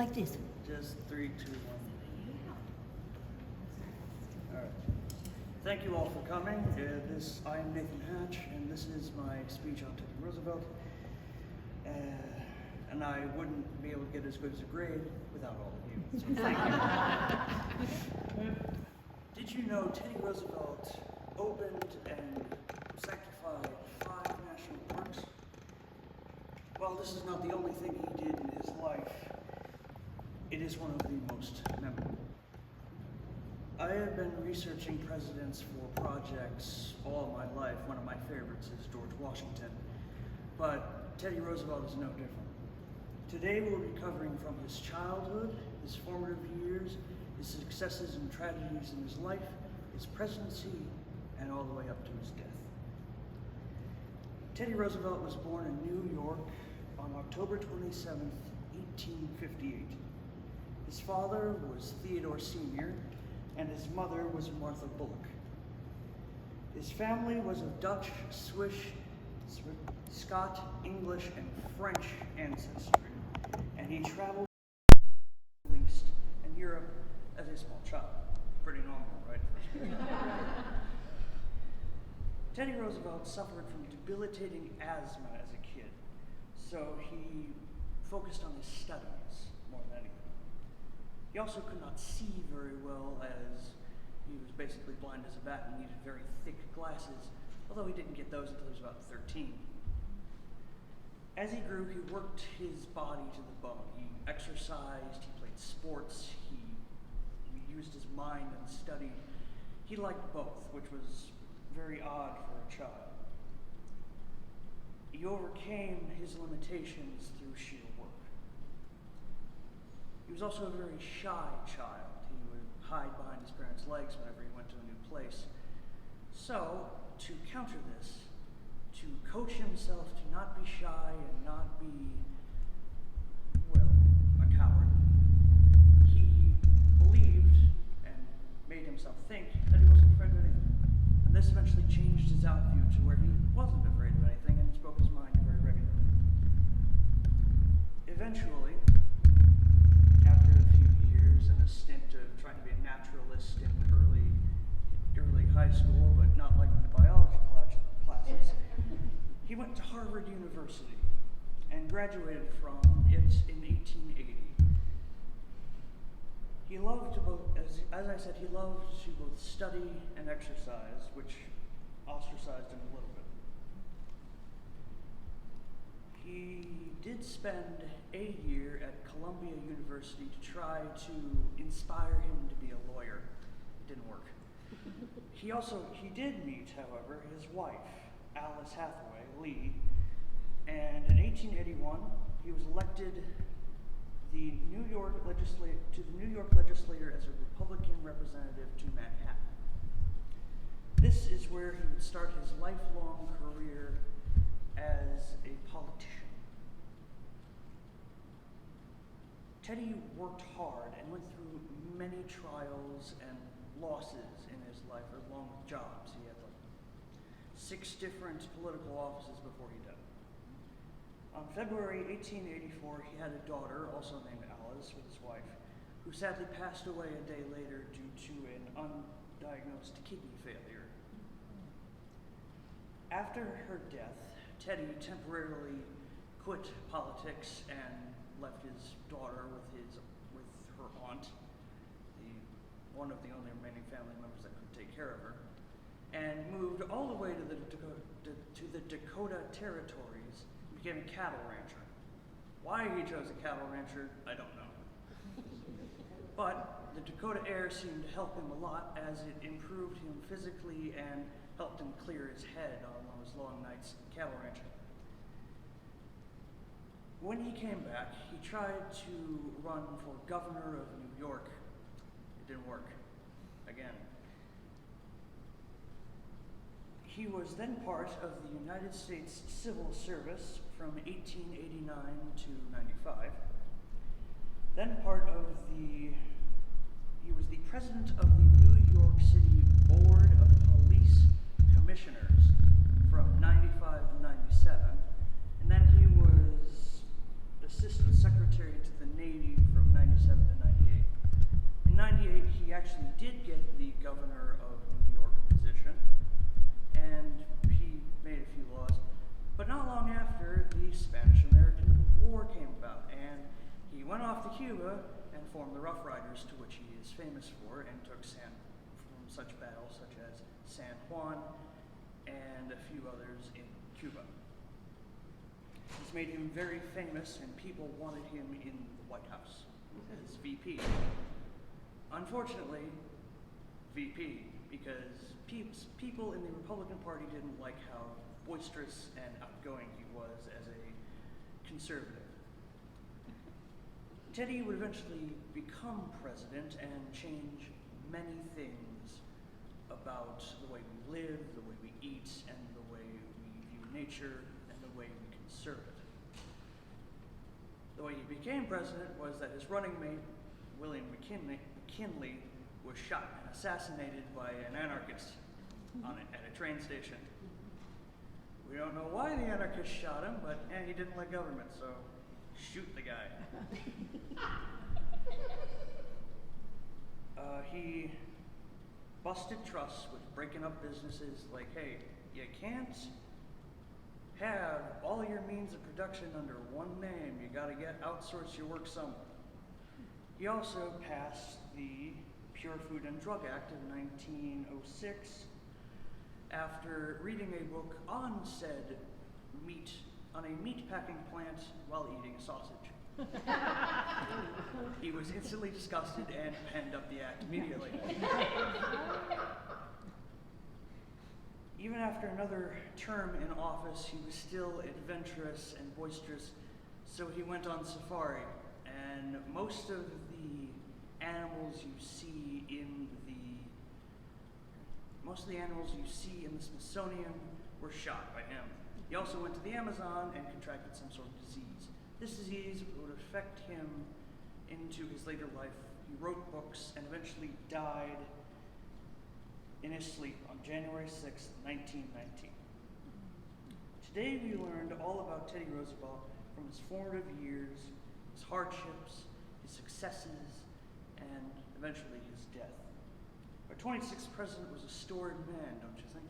Like this. Just 3, 2, 1. All right. Thank you all for coming. I am Nathan Hatch, and this is my speech on Teddy Roosevelt. And I wouldn't be able to get as good as a grade without all of you. So thank you. Did you know Teddy Roosevelt opened and sanctified 5 national parks? Well, this is not the only thing he did in his life. It is one of the most memorable. I have been researching presidents for projects all my life. One of my favorites is George Washington, but Teddy Roosevelt is no different. Today we'll be covering from his childhood, his formative years, his successes and tragedies in his life, his presidency, and all the way up to his death. Teddy Roosevelt was born in New York on October 27th, 1858. His father was Theodore Sr., and his mother was Martha Bullock. His family was of Dutch, Swiss, Scott, English, and French ancestry, and he traveled to the Middle East and Europe as a small child. Pretty normal, right? Teddy Roosevelt suffered from debilitating asthma as a kid, so he focused on his studies more than anything. He also could not see very well, as he was basically blind as a bat and needed very thick glasses, although he didn't get those until he was about 13. As he grew, he worked his body to the bone. He exercised, he played sports, he used his mind and studied. He liked both, which was very odd for a child. He overcame his limitations through sheer work. He was also a very shy child. He would hide behind his parents' legs whenever he went to a new place. So, to counter this, to coach himself to not be shy and not be, well, a coward, he believed and made himself think that he wasn't afraid of anything. And this eventually changed his outview to where he wasn't afraid of anything and spoke his mind very regularly. Eventually, after a few years and a stint of trying to be a naturalist in early high school, but not like the biology classes, he went to Harvard University and graduated from it in 1880. He loved to both, as I said, he loved to both study and exercise, which ostracized him a little bit. He did spend a year at Columbia University to try to inspire him to be a lawyer. It didn't work. He did meet, however, his wife, Alice Hathaway Lee, and in 1881 he was elected to the New York legislature as a Republican representative to Manhattan. This is where he would start his lifelong career as a politician. Teddy worked hard and went through many trials and losses in his life, along with jobs. He had like 6 different political offices before he died. On February 1884, he had a daughter, also named Alice, with his wife, who sadly passed away a day later due to an undiagnosed kidney failure. After her death, Teddy temporarily quit politics and left his daughter with her aunt, one of the only remaining family members that could take care of her, and moved all the way to the Dakota Territories and became a cattle rancher. Why he chose a cattle rancher, I don't know. But the Dakota air seemed to help him a lot, as it improved him physically and helped him clear his head on those long nights cattle ranching. When he came back, he tried to run for governor of New York. It didn't work. Again. He was then part of the United States Civil Service from 1889 to 95. Then he was the president of the New York City Board of Police Commissioners from 95 to 97. And then he was assistant secretary to the Navy from 1998, he actually did get the governor of New York position, and he made a few laws. But not long after, the Spanish-American War came about, and he went off to Cuba and formed the Rough Riders, to which he is famous for, and took from such battles such as San Juan and a few others in Cuba. This made him very famous, and people wanted him in the White House as VP. Unfortunately, VP, because people in the Republican Party didn't like how boisterous and outgoing he was as a conservative. Teddy would eventually become president and change many things about the way we live, the way we eat, and the way we view nature, and the way we conserve it. The way he became president was that his running mate, William McKinley, was shot and assassinated by an anarchist at a train station. We don't know why the anarchist shot him, but he didn't like government, so shoot the guy. He busted trusts with breaking up businesses like, hey, you can't have all your means of production under one name. You gotta outsource your work somewhere. He also passed the Pure Food and Drug Act of 1906 after reading a book on said meat, on a meat packing plant while eating a sausage. He was instantly disgusted and penned up the act immediately. Even after another term in office, he was still adventurous and boisterous, so he went on safari, and most of the animals you see in the Smithsonian were shot by him. He also went to the Amazon and contracted some sort of disease. This disease would affect him into his later life. He wrote books and eventually died in his sleep on January 6, 1919. Today we learned all about Teddy Roosevelt from his formative years, his hardships, his successes, and eventually his death. Our 26th president was a storied man, don't you think?